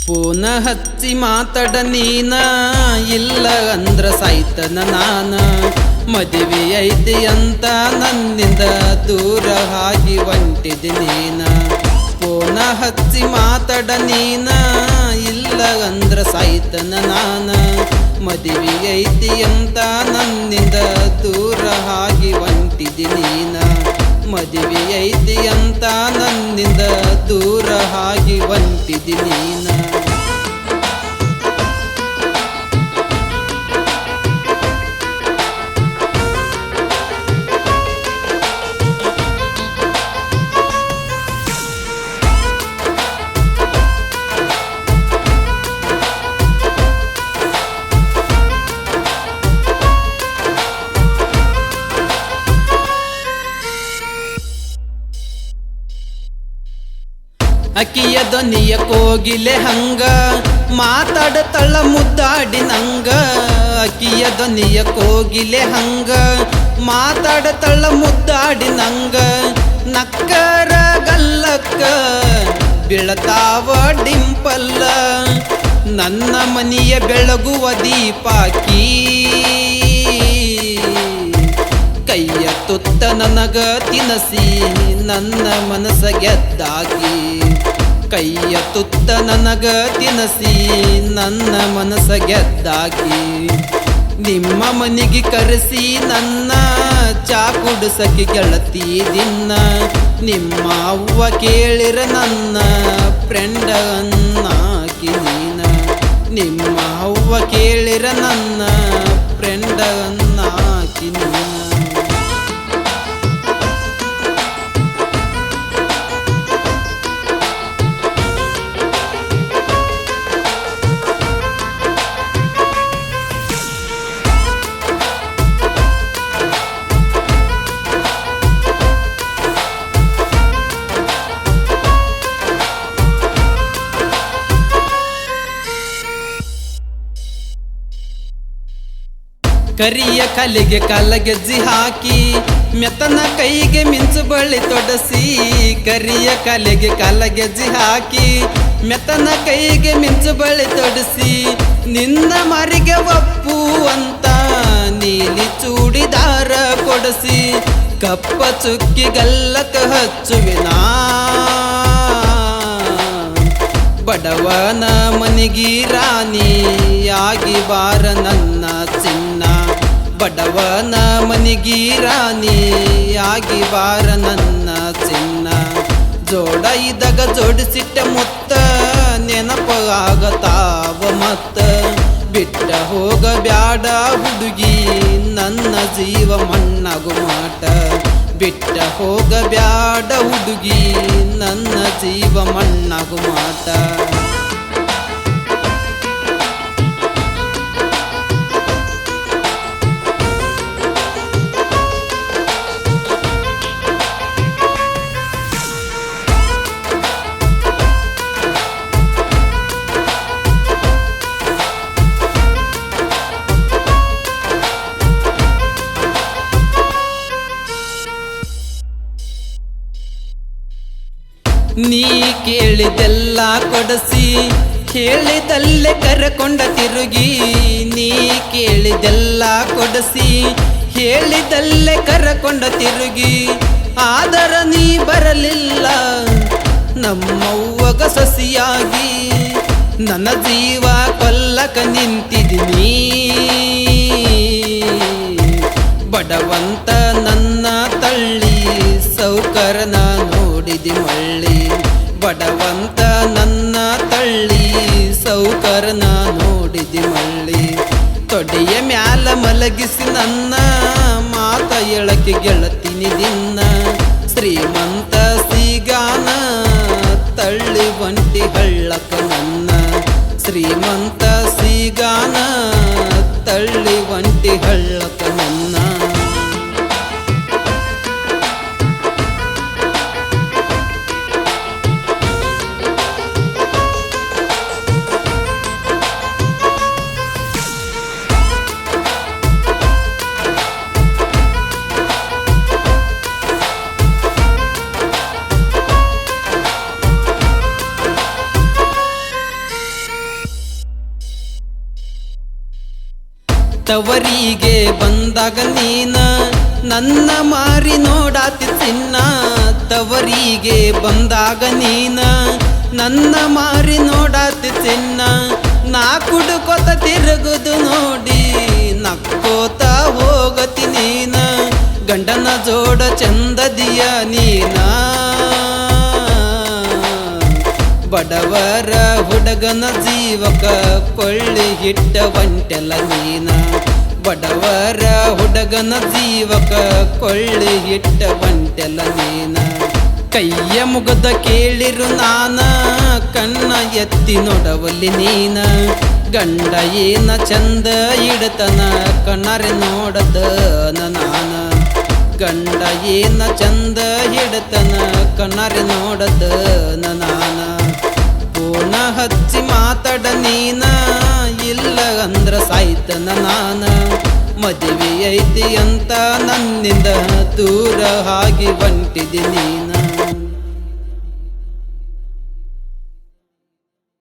ಪುನಃ ಹಚ್ಚಿ ಮಾತಾಡ ನೀನ, ಇಲ್ಲ ಅಂದ್ರ ಸಾಯ್ತನ ನಾನ. ಮದುವೆ ಐತಿ ಅಂತ ನನ್ನಿಂದ ದೂರ ಆಗಿ ಹೊಂಟಿದೆ ನೀನ. ಪುನಃ ಹಚ್ಚಿ ಮಾತಾಡ ನೀನ, ಇಲ್ಲ ಅಂದ್ರ ಸಾಯ್ತನ ನಾನ. ಮದುವೆ ಐತಿ ಅಂತ ನನ್ನಿಂದ ದೂರ ಆಗಿ ಹೊಂಟಿದೆ ನೀನ. ಮದುವೆ ಐತಿ ಅಂತ ನನ್ನಿಂದ ದೂರ ಆಗಿ ಹೊಂಟಿದೆ ನೀನ. ಅಕ್ಕಿಯ ಧ್ವನಿಯ ಕೋಗಿಲೆ ಹಂಗ ಮಾತಾಡತಳ ಮುದ್ದಾಡಿ ನಂಗ. ಅಕ್ಕಿಯ ಧ್ವನಿಯ ಕೋಗಿಲೆ ಹಂಗ ಮಾತಾಡತಳ ಮುದ್ದಾಡಿ ನಂಗ. ನಕ್ಕರ ಗಲ್ಲಕ್ಕ ಬೀಳತಾವ ಡಿಂಪಲ್ಲ, ನನ್ನ ಮನೆಯ ಬೆಳಗುವ ದೀಪಾಕಿ. ಕೈಯ ತುತ್ತ ನನಗ ತಿನಸಿ ನನ್ನ ಮನಸ ಗೆದ್ದಾಕಿ. ಕೈಯ ತುತ್ತ ನನಗ ತಿನಸಿ ನನ್ನ ಮನಸ ಗೆದ್ದಾಕಿ. ನಿಮ್ಮ ಮನೆಗೆ ಕರೆಸಿ ನನ್ನ ಚಾ ಕುಡಿಸಕ್ಕೆ ಗೆಳತಿ ದಿನ. ನಿಮ್ಮ ಅವ್ವ ಕೇಳಿರ ನನ್ನ ಫ್ರೆಂಡ ಅನ್ನಾಕಿ ನೀನ. ನಿಮ್ಮ ಅವ್ವ ಕೇಳಿರ ನನ್ನ ಫ್ರೆಂಡ ಅನ್ನಾಕಿ ನೀನ. ಕರಿಯ ಕಲೆಗೆ ಕಾಲಗೆಜ್ಜಿ ಹಾಕಿ ಮೆತ್ತನ ಕೈಗೆ ಮಿಂಚು ಬಳ್ಳಿ ತೊಡಸಿ. ಕರಿಯ ಕಲೆಗೆ ಕಾಲಗೆಜ್ಜಿ ಹಾಕಿ ಮೆತ್ತನ ಕೈಗೆ ಮಿಂಚು ಬಳ್ಳಿ ತೊಡಸಿ. ನಿನ್ನ ಮರಿಗೆ ಒಪ್ಪು ಅಂತ ನೀಲಿ ಚೂಡಿದಾರ ಕೊಡಸಿ. ಕಪ್ಪ ಚುಕ್ಕಿ ಗಲ್ಲಕ ಹಚ್ಚುವಿನಾ, ಬಡವನ ಮನಿಗಿ ರಾಣಿಯಾಗಿ ಬಾರ ನನ್ನ ಚಿನ್ನ. ಬಡವನ ಮನಿಗಿ ರಾಣಿಯಾಗಿ ಬಾರ ನನ್ನ ಚಿನ್ನ. ಜೋಡ ಇದ್ದಾಗ ಜೋಡಿಸಿಟ್ಟ ಮುತ್ತ ನೆನಪ ಆಗತಾವ ಮತ್ತ. ಬಿಟ್ಟ ಹೋಗ ಬ್ಯಾಡ ಹುಡುಗಿ ನನ್ನ ಜೀವ ಮಣ್ಣಾಗು ಮಾಟ. ಬಿಟ್ಟ ಹೋಗ ಬ್ಯಾಡ ಹುಡುಗಿ ನನ್ನ ಜೀವ ಮಣ್ಣಾಗು ಮಾಟ. ನೀ ಕೇಳಿದೆಲ್ಲ ಕೊಡಸಿ ಹೇಳಿದಲ್ಲೇ ಕರಕೊಂಡ ತಿರುಗಿ. ನೀ ಕೇಳಿದೆಲ್ಲ ಕೊಡಸಿ ಹೇಳಿದಲ್ಲೇ ಕರಕೊಂಡ ತಿರುಗಿ. ಆದರ ನೀ ಬರಲಿಲ್ಲ ನಮ್ಮವ್ವಗ ಸಸಿಯಾಗಿ. ನನ್ನ ಜೀವ ಕೊಲ್ಲಕ ನಿಂತಿದ್ದೀನಿ. ಬಡವಂತ ನನ್ನ ತಳ್ಳಿ ಸೌಕರನ ನೋಡಿದಿ ಮಳ್ಳಿ. ಬಡವಂತ ನನ್ನ ತಳ್ಳಿ ಸೌಕರನ ನೋಡಿದಿ ಮಳ್ಳಿ. ತೊಡೆಯ ಮ್ಯಾಲ ಮಲಗಿಸಿ ನನ್ನ ಮಾತ ಎಳಕೆ ಗೆಳತಿನಿ ದಿನ. ಶ್ರೀಮಂತ ಸಿಗಾನ ತಳ್ಳಿ ಒಂಟಿ ಹಳ್ಳಕ ನನ್ನ. ಶ್ರೀಮಂತ ಸಿಗಾನ ತಳ್ಳಿ ಒಂಟಿ ಹಳ್ಳಕ ನನ್ನ. ತವರಿಗೆ ಬಂದಾಗ ನೀನ ನನ್ನ ಮಾರಿ ನೋಡಾತಿ ಚಿನ್ನ. ತವರಿಗೆ ಬಂದಾಗ ನೀನ ನನ್ನ ಮಾರಿ ನೋಡಾತಿ ಚಿನ್ನ. ನಾ ಕುಡುಕೋತ ತಿರುಗುದು ನೋಡಿ ನಕ್ಕೋತ ಹೋಗತಿ ನೀನ. ಗಂಡನ ಜೋಡ ಚಂದದಿಯ ನೀನ. ಬಡವರ ಹುಡುಗನ ಜೀವಕ ಕೊಳ್ಳಿ ಹಿಟ್ಟ ಬಂಟೆಲ್ಲ ನೀನ. ಬಡವರ ಹುಡುಗನ ಜೀವಕ ಕೊಳ್ಳಿ ಹಿಟ್ಟ ಬಂಟೆಲ್ಲ ನೀನ. ಕೈಯ ಮುಗದ ಕೇಳಿರು ನಾನ ಕಣ್ಣ ಎತ್ತಿ ನೋಡವಲ್ಲಿ ನೀನ. ಗಂಡ ಏನ ಚಂದ ಇಡತನ ಕಣ್ಣಾರೆ ನೋಡದ ನಾನ. ಗಂಡ ಏನ ಚಂದ ಹಿಡತನ ಕಣ್ಣಾರೆ ನೋಡದ ನಾನ. ಫೋನ ಹಚ್ಚಿ ಮಾತಾಡ ನೀನ ಇಲ್ಲ ಅಂದ್ರ ಸಾಯ್ತನ ನಾನ. ಮದುವೆ ಐತಿ ಅಂತ ನನ್ನಿಂದ ದೂರ ಆಗಿ ಹೊಂಟಿದಿ ನೀನ.